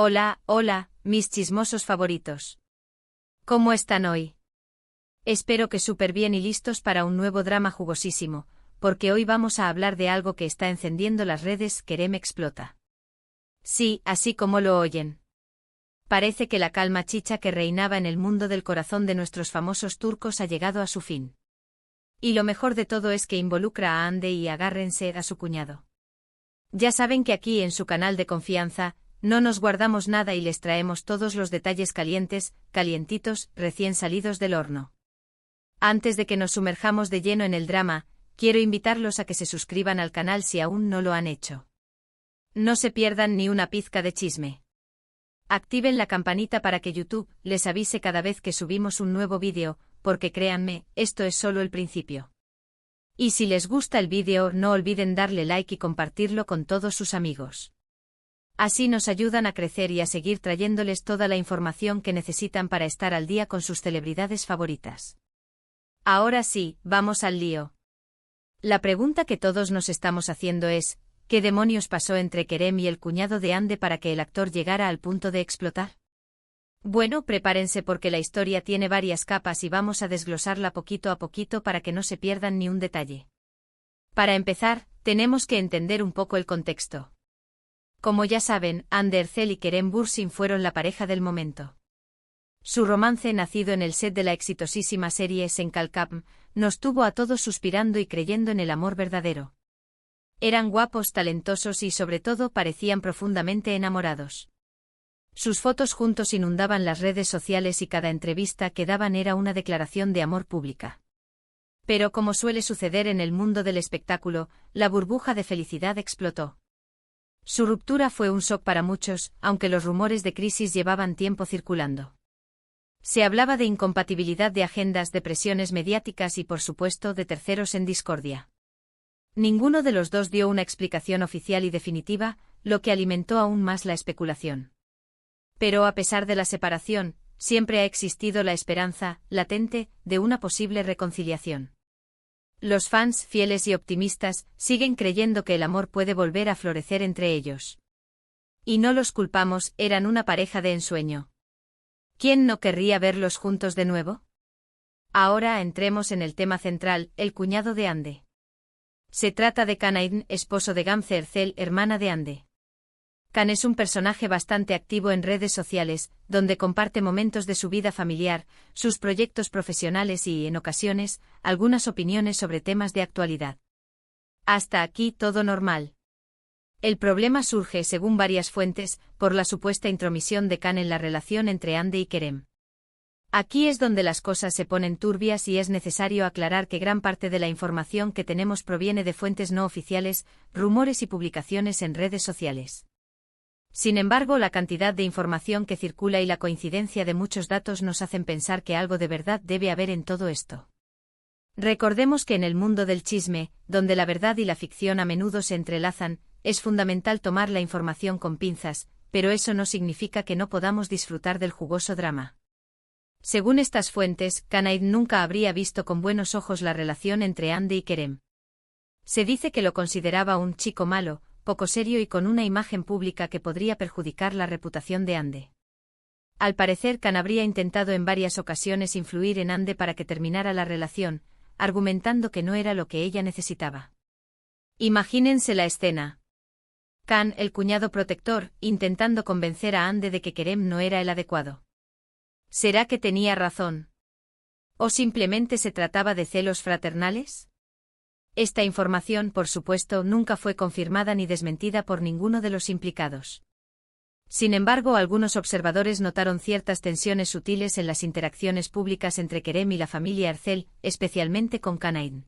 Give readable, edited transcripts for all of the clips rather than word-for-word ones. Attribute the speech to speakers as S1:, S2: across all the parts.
S1: Hola, hola, mis chismosos favoritos. ¿Cómo están hoy? Espero que súper bien y listos para un nuevo drama jugosísimo, porque hoy vamos a hablar de algo que está encendiendo las redes. Kerem explota. Sí, así como lo oyen. Parece que la calma chicha que reinaba en el mundo del corazón de nuestros famosos turcos ha llegado a su fin. Y lo mejor de todo es que involucra a Hande y agárrense a su cuñado. Ya saben que aquí en su canal de confianza, no nos guardamos nada y les traemos todos los detalles calientes, calientitos, recién salidos del horno. Antes de que nos sumerjamos de lleno en el drama, quiero invitarlos a que se suscriban al canal si aún no lo han hecho. No se pierdan ni una pizca de chisme. Activen la campanita para que YouTube les avise cada vez que subimos un nuevo vídeo, porque créanme, esto es solo el principio. Y si les gusta el vídeo, no olviden darle like y compartirlo con todos sus amigos. Así nos ayudan a crecer y a seguir trayéndoles toda la información que necesitan para estar al día con sus celebridades favoritas. Ahora sí, vamos al lío. La pregunta que todos nos estamos haciendo es, ¿qué demonios pasó entre Kerem y el cuñado de Hande para que el actor llegara al punto de explotar? Bueno, prepárense porque la historia tiene varias capas y vamos a desglosarla poquito a poquito para que no se pierdan ni un detalle. Para empezar, tenemos que entender un poco el contexto. Como ya saben, Hande Erçel y Kerem Bürsin fueron la pareja del momento. Su romance, nacido en el set de la exitosísima serie Sen Kalkam, nos tuvo a todos suspirando y creyendo en el amor verdadero. Eran guapos, talentosos y sobre todo parecían profundamente enamorados. Sus fotos juntos inundaban las redes sociales y cada entrevista que daban era una declaración de amor pública. Pero como suele suceder en el mundo del espectáculo, la burbuja de felicidad explotó. Su ruptura fue un shock para muchos, aunque los rumores de crisis llevaban tiempo circulando. Se hablaba de incompatibilidad de agendas, de presiones mediáticas y por supuesto de terceros en discordia. Ninguno de los dos dio una explicación oficial y definitiva, lo que alimentó aún más la especulación. Pero a pesar de la separación, siempre ha existido la esperanza, latente, de una posible reconciliación. Los fans, fieles y optimistas, siguen creyendo que el amor puede volver a florecer entre ellos. Y no los culpamos, eran una pareja de ensueño. ¿Quién no querría verlos juntos de nuevo? Ahora entremos en el tema central, el cuñado de Hande. Se trata de Can Aydin, esposo de Gamze Erçel, hermana de Hande. Can es un personaje bastante activo en redes sociales, donde comparte momentos de su vida familiar, sus proyectos profesionales y, en ocasiones, algunas opiniones sobre temas de actualidad. Hasta aquí todo normal. El problema surge, según varias fuentes, por la supuesta intromisión de Can en la relación entre Hande y Kerem. Aquí es donde las cosas se ponen turbias y es necesario aclarar que gran parte de la información que tenemos proviene de fuentes no oficiales, rumores y publicaciones en redes sociales. Sin embargo, la cantidad de información que circula y la coincidencia de muchos datos nos hacen pensar que algo de verdad debe haber en todo esto. Recordemos que en el mundo del chisme, donde la verdad y la ficción a menudo se entrelazan, es fundamental tomar la información con pinzas, pero eso no significa que no podamos disfrutar del jugoso drama. Según estas fuentes, Can Aydin nunca habría visto con buenos ojos la relación entre Hande y Kerem. Se dice que lo consideraba un chico malo, poco serio y con una imagen pública que podría perjudicar la reputación de Hande. Al parecer, Can habría intentado en varias ocasiones influir en Hande para que terminara la relación, argumentando que no era lo que ella necesitaba. Imagínense la escena. Can, el cuñado protector, intentando convencer a Hande de que Kerem no era el adecuado. ¿Será que tenía razón? ¿O simplemente se trataba de celos fraternales? Esta información, por supuesto, nunca fue confirmada ni desmentida por ninguno de los implicados. Sin embargo, algunos observadores notaron ciertas tensiones sutiles en las interacciones públicas entre Kerem y la familia Erçel, especialmente con Can Aydin.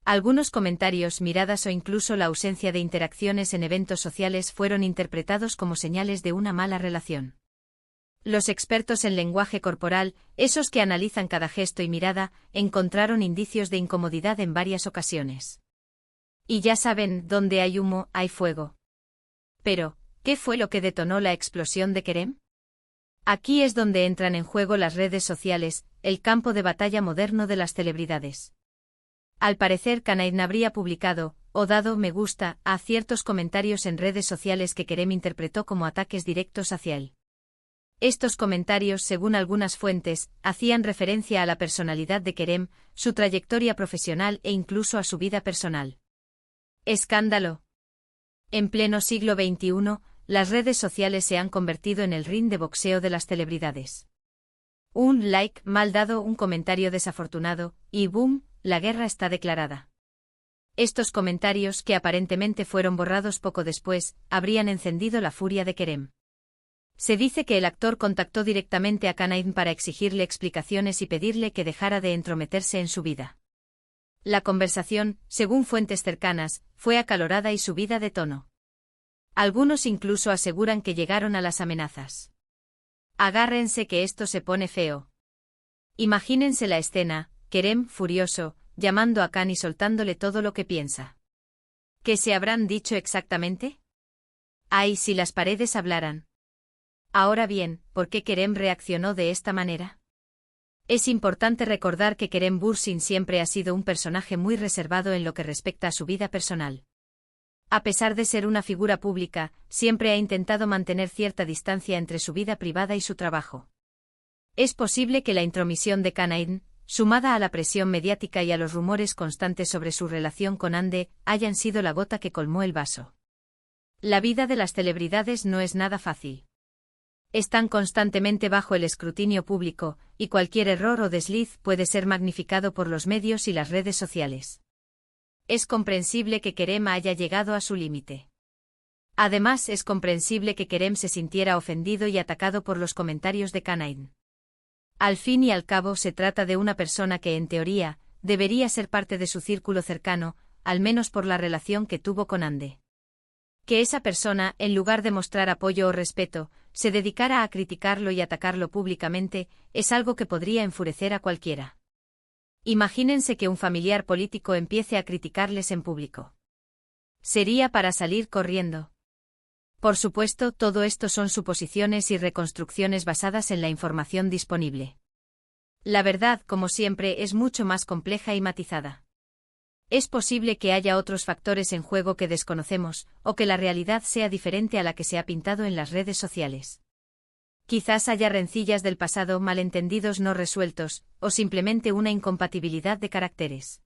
S1: Algunos comentarios, miradas o incluso la ausencia de interacciones en eventos sociales fueron interpretados como señales de una mala relación. Los expertos en lenguaje corporal, esos que analizan cada gesto y mirada, encontraron indicios de incomodidad en varias ocasiones. Y ya saben, donde hay humo, hay fuego. Pero, ¿qué fue lo que detonó la explosión de Kerem? Aquí es donde entran en juego las redes sociales, el campo de batalla moderno de las celebridades. Al parecer, Can Aydin habría publicado, o dado me gusta a ciertos comentarios en redes sociales que Kerem interpretó como ataques directos hacia él. Estos comentarios, según algunas fuentes, hacían referencia a la personalidad de Kerem, su trayectoria profesional e incluso a su vida personal. Escándalo. En pleno siglo XXI, las redes sociales se han convertido en el ring de boxeo de las celebridades. Un like mal dado, un comentario desafortunado, y ¡boom!, la guerra está declarada. Estos comentarios, que aparentemente fueron borrados poco después, habrían encendido la furia de Kerem. Se dice que el actor contactó directamente a Kanayn para exigirle explicaciones y pedirle que dejara de entrometerse en su vida. La conversación, según fuentes cercanas, fue acalorada y subida de tono. Algunos incluso aseguran que llegaron a las amenazas. Agárrense que esto se pone feo. Imagínense la escena, Kerem, furioso, llamando a Khan y soltándole todo lo que piensa. ¿Qué se habrán dicho exactamente? ¡Ay, si las paredes hablaran! Ahora bien, ¿por qué Kerem reaccionó de esta manera? Es importante recordar que Kerem Bürsin siempre ha sido un personaje muy reservado en lo que respecta a su vida personal. A pesar de ser una figura pública, siempre ha intentado mantener cierta distancia entre su vida privada y su trabajo. Es posible que la intromisión de Kanayn, sumada a la presión mediática y a los rumores constantes sobre su relación con Hande, hayan sido la gota que colmó el vaso. La vida de las celebridades no es nada fácil. Están constantemente bajo el escrutinio público, y cualquier error o desliz puede ser magnificado por los medios y las redes sociales. Es comprensible que Kerem haya llegado a su límite. Además, es comprensible que Kerem se sintiera ofendido y atacado por los comentarios de Kanayn. Al fin y al cabo se trata de una persona que en teoría, debería ser parte de su círculo cercano, al menos por la relación que tuvo con Hande. Que esa persona, en lugar de mostrar apoyo o respeto, se dedicara a criticarlo y atacarlo públicamente, es algo que podría enfurecer a cualquiera. Imagínense que un familiar político empiece a criticarles en público. Sería para salir corriendo. Por supuesto, todo esto son suposiciones y reconstrucciones basadas en la información disponible. La verdad, como siempre, es mucho más compleja y matizada. Es posible que haya otros factores en juego que desconocemos, o que la realidad sea diferente a la que se ha pintado en las redes sociales. Quizás haya rencillas del pasado, malentendidos no resueltos, o simplemente una incompatibilidad de caracteres.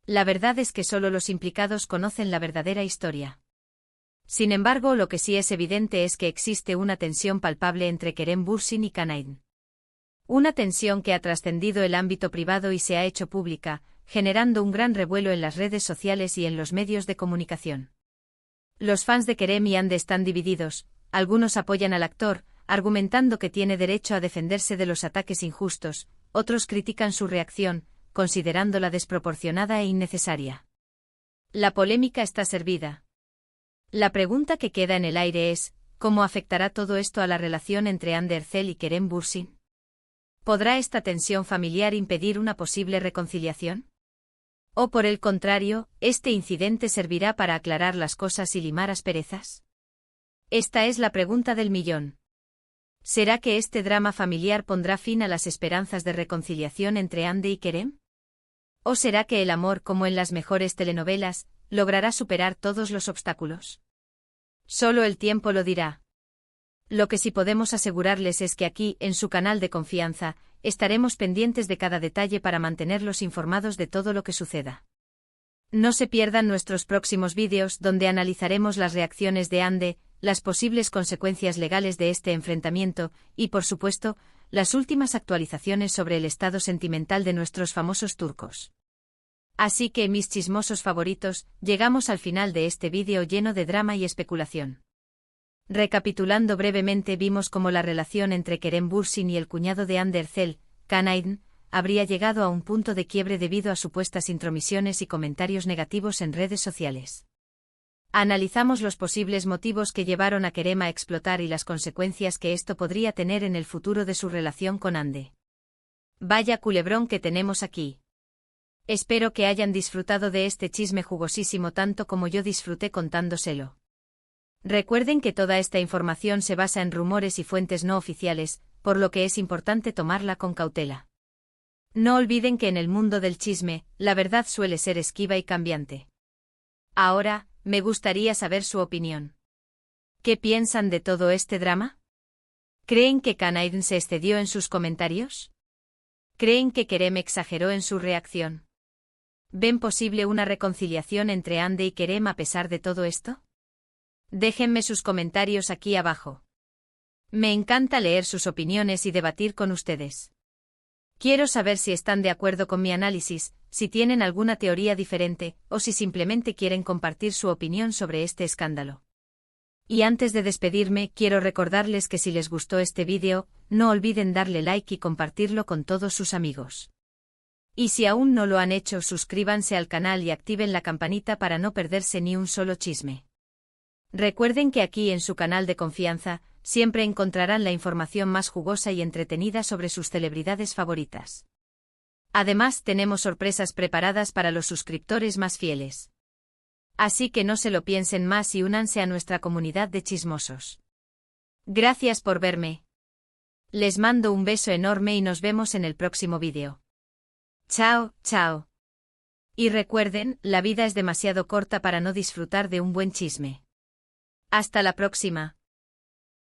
S1: La verdad es que solo los implicados conocen la verdadera historia. Sin embargo, lo que sí es evidente es que existe una tensión palpable entre Kerem Bürsin y Kanayn. Una tensión que ha trascendido el ámbito privado y se ha hecho pública, generando un gran revuelo en las redes sociales y en los medios de comunicación. Los fans de Kerem y Hande están divididos, algunos apoyan al actor, argumentando que tiene derecho a defenderse de los ataques injustos, otros critican su reacción, considerándola desproporcionada e innecesaria. La polémica está servida. La pregunta que queda en el aire es, ¿cómo afectará todo esto a la relación entre Hande Erçel y Kerem Bürsin? ¿Podrá esta tensión familiar impedir una posible reconciliación? ¿O por el contrario, este incidente servirá para aclarar las cosas y limar asperezas? Esta es la pregunta del millón. ¿Será que este drama familiar pondrá fin a las esperanzas de reconciliación entre Hande y Kerem? ¿O será que el amor, como en las mejores telenovelas, logrará superar todos los obstáculos? Solo el tiempo lo dirá. Lo que sí podemos asegurarles es que aquí, en su canal de confianza, estaremos pendientes de cada detalle para mantenerlos informados de todo lo que suceda. No se pierdan nuestros próximos vídeos donde analizaremos las reacciones de Hande, las posibles consecuencias legales de este enfrentamiento y, por supuesto, las últimas actualizaciones sobre el estado sentimental de nuestros famosos turcos. Así que, mis chismosos favoritos, llegamos al final de este vídeo lleno de drama y especulación. Recapitulando brevemente, vimos cómo la relación entre Kerem Bürsin y el cuñado de Hande Erçel, Kanayn, habría llegado a un punto de quiebre debido a supuestas intromisiones y comentarios negativos en redes sociales. Analizamos los posibles motivos que llevaron a Kerem a explotar y las consecuencias que esto podría tener en el futuro de su relación con Hande. Vaya culebrón que tenemos aquí. Espero que hayan disfrutado de este chisme jugosísimo tanto como yo disfruté contándoselo. Recuerden que toda esta información se basa en rumores y fuentes no oficiales, por lo que es importante tomarla con cautela. No olviden que en el mundo del chisme, la verdad suele ser esquiva y cambiante. Ahora, me gustaría saber su opinión. ¿Qué piensan de todo este drama? ¿Creen que Kanairn se excedió en sus comentarios? ¿Creen que Kerem exageró en su reacción? ¿Ven posible una reconciliación entre Hande y Kerem a pesar de todo esto? Déjenme sus comentarios aquí abajo. Me encanta leer sus opiniones y debatir con ustedes. Quiero saber si están de acuerdo con mi análisis, si tienen alguna teoría diferente, o si simplemente quieren compartir su opinión sobre este escándalo. Y antes de despedirme, quiero recordarles que si les gustó este vídeo, no olviden darle like y compartirlo con todos sus amigos. Y si aún no lo han hecho, suscríbanse al canal y activen la campanita para no perderse ni un solo chisme. Recuerden que aquí en su canal de confianza, siempre encontrarán la información más jugosa y entretenida sobre sus celebridades favoritas. Además, tenemos sorpresas preparadas para los suscriptores más fieles. Así que no se lo piensen más y únanse a nuestra comunidad de chismosos. Gracias por verme. Les mando un beso enorme y nos vemos en el próximo vídeo. Chao, chao. Y recuerden, la vida es demasiado corta para no disfrutar de un buen chisme. Hasta la próxima.